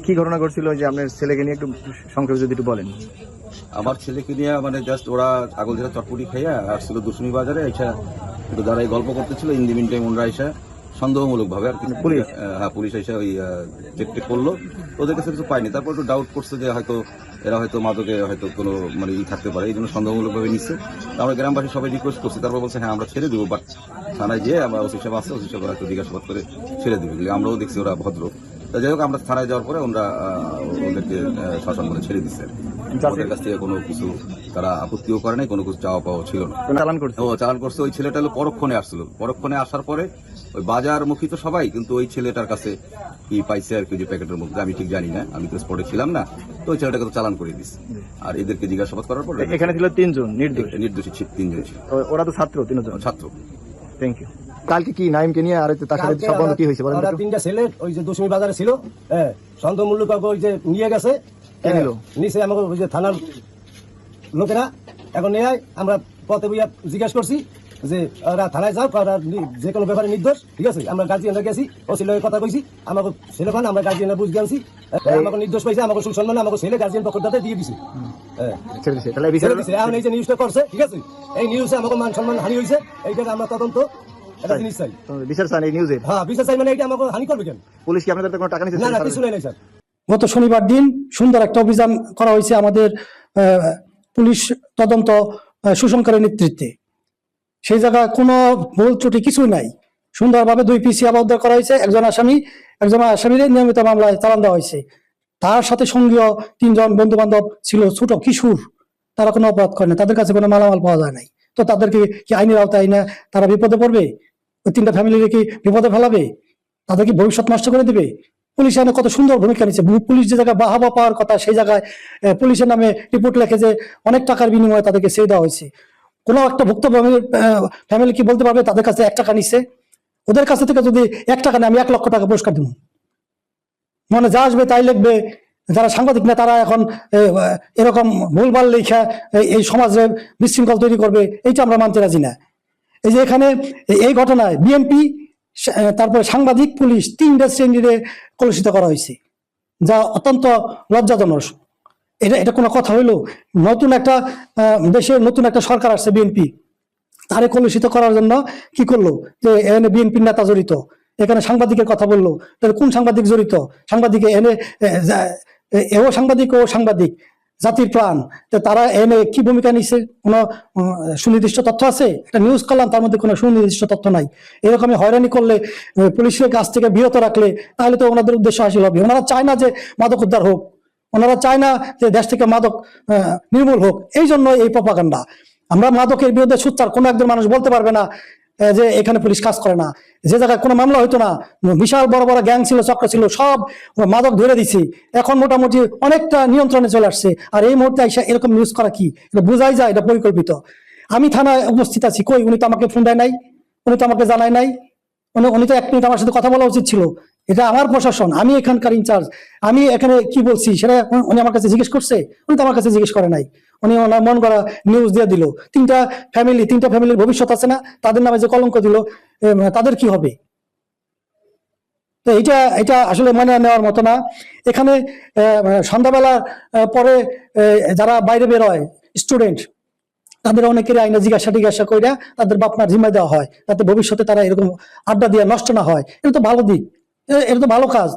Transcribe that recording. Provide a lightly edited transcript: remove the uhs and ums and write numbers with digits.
কি ঘটনা ঘটছিল যে আপনার ছেলেকে নিয়ে একটু সংক্ষেপে যদি একটু বলেন। আমার ছেলেকে নিয়ে মানে জাস্ট ওরা আগলঝিরা চটপটি খাইয়া আসছিল দুশুনি বাজারে এসে একটু দাঁড়াই গল্প করতেছিল। ইন দি মিন টাইম ওনরা এসে সন্দেহমূলক ভাবে আর কি পুলিশ? হ্যাঁ, পুলিশ এসে ওই চেক টেক করলো। ওদের কাছে কিছু পাইনি। তারপর একটু ডাউট করছে যে হয়তো এরা হয়তো মাদকে হয়তো কোনো মানে থাকতে পারে, এই জন্য সন্দেহমূলক ভাবে নিচ্ছে। আমরা গ্রামবাসী সবাই রিকোয়েস্ট করছি। তারপর বলছে হ্যাঁ আমরা ছেড়ে দেবো, বাট থানায় গিয়ে আমরা ওসি সাহেব আসছে, ওসি সাহেব হয়তো জিজ্ঞাসাবাদ করে ছেড়ে দেবে। আমরাও দেখছি ওরা ভদ্র। তা যাই হোক, আমরা থানায় যাওয়ার পরে ওরা ওদেরকে শাসন করে ছেড়ে দিচ্ছে। ওদের কাছ থেকে কোনো কিছু তারা আপত্তিও করে নাই, কোনো কিছু চাওয়া পাওয়া ছিল না। চালান করছে? ও চালান করছে। ওই ছেলেটা হলো পরক্ষণে আসছিল। পরক্ষণে আসার পরে ওই বাজার মুখী তো সবাই, কিন্তু ওই ছেলেটার কাছে কি পাইছে আর কি যে প্যাকেটের মধ্যে আমি ঠিক জানি না, আমি তো স্পটে ছিলাম না। তো ওই ছেলেটাকে তো চালান করে দিচ্ছে। আর এদেরকে জিজ্ঞাসাবাদ করার পর এখানে ছিল 3 জন নির্দোষী 3 জন ছিল। ওরা তো ছাত্র, 3 জন ছাত্র। Thank you. কালকে কি নাইমকে নিয়ে আর তার সাথে সম্বন্ধ কি হয়েছে বলেন? তিনটা ছেলে ওই যে দশমী বাজারে ছিল, হ্যাঁ, সন্দেহমূলক ওই যে নিয়ে গেছে, নিচে আমাকে ওই যে থানার লোকেরা এখন নিয়ে আমরা পথে বইয়া জিজ্ঞাসা করছি যে ওরা থানায় যাও, যে কোনো ব্যাপারে নির্দোষ, ঠিক আছে। আমরা গার্জিয়ানরা গেছি, ও ছেলের কথা কইছি, আমাকে ছেলে পান আমরা গার্জিয়ানরা বুঝ গেছি, আমাকে নির্দোষ পাইছে, আমাকে সুসম্মান আমাকে ছেলে গার্জিয়ান পক্ষটাতে দিয়ে দিছে। এখন এই যে নিউজটা করছে, ঠিক আছে, এই নিউজে আমাকে মান সম্মান হানি হয়েছে, এইটাকে আমরা তদন্ত একটা জিনিস চাই, বিচার চান এই নিউজে। হ্যাঁ, বিচার চাই। মানে এটা আমাকে হানি করবে কেন? পুলিশ কি আপনাদের কোনো টাকা নিচ্ছে? না, কিছু নেই স্যার। গত শনিবার দিন সুন্দর একটা অভিযান করা হয়েছে আমাদের পুলিশ তদন্ত সুশঙ্করের নেতৃত্বে। সেই জায়গায় কোনো ভুল ত্রুটি কিছুই নাই। সুন্দরভাবে 2 পিসি আবদ্ধ করা হয়েছে। একজন আসামির নিয়মিত মামলায় চালান দেওয়া হয়েছে। তার সাথে সঙ্গীয় 3 জন বন্ধু বান্ধব ছিল, ছোট কিশোর। তারা কোনো অপরাধ করে না, তাদের কাছে কোনো মালামাল পাওয়া যায় নাই। তো তাদেরকে কি আইনের আওতায় না তারা বিপদে পড়বে? ওই 3টা ফ্যামিলিকে কি বিপদে ফেলাবে? তাদের কি ভবিষ্যৎ নষ্ট করে দিবে? পুলিশ এখানে কত সুন্দর ভূমিকা নিচ্ছে। পুলিশ যে জায়গায় বাহাবা পাওয়ার কথা, সেই জায়গায় পুলিশের নামে রিপোর্ট লেখে যে অনেক টাকার বিনিময়ে তাদেরকে ছেড়ে দেওয়া হয়েছে। কোনো একটা ভুক্তভোগীর ফ্যামিলি কি বলতে পারবে তাদের কাছে 1 টাকা নিচ্ছে? ওদের কাছে থেকে যদি 1 টাকা নেই, আমি 1 লক্ষ টাকা পুরস্কার দেবো। মানে যা আসবে তাই লিখবে। যারা সাংবাদিক না তারা এখন এরকম ভুলভাল লেখা এই সমাজে বিশৃঙ্খল তৈরি করবে, এইটা আমরা মানতে রাজি না। এই যে এখানে এই ঘটনায় বিএনপি, তারপরে সাংবাদিক, পুলিশ 3টা শ্রেণীরে কলুষিত করা হয়েছে, যা অত্যন্ত লজ্জাজনক। এটা কোনো কথা হইলো? নতুন একটা দেশের নতুন একটা সরকার আসছে, বিএনপি, তারে কলুষিত করার জন্য কি করলো যে এখানে বিএনপির নেতা জড়িত, এখানে সাংবাদিকের কথা বললো। তাহলে কোন সাংবাদিক জড়িত? সাংবাদিকে এনে এও সাংবাদিক, ও সাংবাদিক, জাতির প্রাণ। তো তারা এনে কি ভূমিকা নিচ্ছে? কোনো সুনির্দিষ্ট তথ্য আছে? একটা নিউজ করলাম, তার মধ্যে কোনো সুনির্দিষ্ট তথ্য নাই। এরকমই হয়রানি করলে, পুলিশের কাছ থেকে বিরত রাখলে, তাহলে তো ওনাদের উদ্দেশ্য হাসিল হবে। ওনারা চায় না যে মাদক উদ্ধার হোক, ওনারা চায় না যে দেশ থেকে মাদক নির্মূল হোক। এই জন্য এই প্রপাগান্ডা। আমরা মাদকের বিরুদ্ধে সোচ্চার। কোনো একজন মানুষ বলতে পারবে না যে এখানে পুলিশ কাজ করে না। যে জায়গায় কোনো মামলা হইতো না, বিশাল বড় বড় গ্যাং ছিল, চক্র ছিল, সব মাদক ধরে দিছি। এখন মোটামুটি অনেকটা নিয়ন্ত্রণে চলে আসছে। আর এই মুহূর্তে এসে এরকম নিউজ করা কি? এটা বোঝাই যায় এটা পরিকল্পিত। আমি থানায় উপস্থিত আছি, কই? উনি তো আমাকে ফোন দেয় নাই, উনি তো আমাকে জানায় নাই। উনি তো 1 মিনিট আমার সাথে কথা বলা উচিত ছিল। এটা আমার প্রশাসন, আমি এখানকার ইনচার্জ। আমি এখানে কি বলছি সেটা উনি আমার কাছে জিজ্ঞেস করছে? উনি তো আমার কাছে জিজ্ঞেস করে নাই। উনি ওনার মন গড়া নিউজ দিয়ে দিল। 3টা ফ্যামিলির ভবিষ্যৎ আছে না? তাদের নামে যে কলঙ্ক দিল, তাদের কি হবে? তো এটা আসলে মানে নেওয়ার মতো না। এখানে সন্ধ্যাবেলা পরে যারা বাইরে বের হয়, স্টুডেন্ট, তাদের অনেকের আইনে জিজ্ঞাসা করে তাদের বাপমার জিম্মায় দেওয়া হয়, যাতে ভবিষ্যতে তারা এরকম আড্ডা দিয়ে নষ্ট না হয়। এটা তো ভালো দিক, এটা তো ভালো কাজ।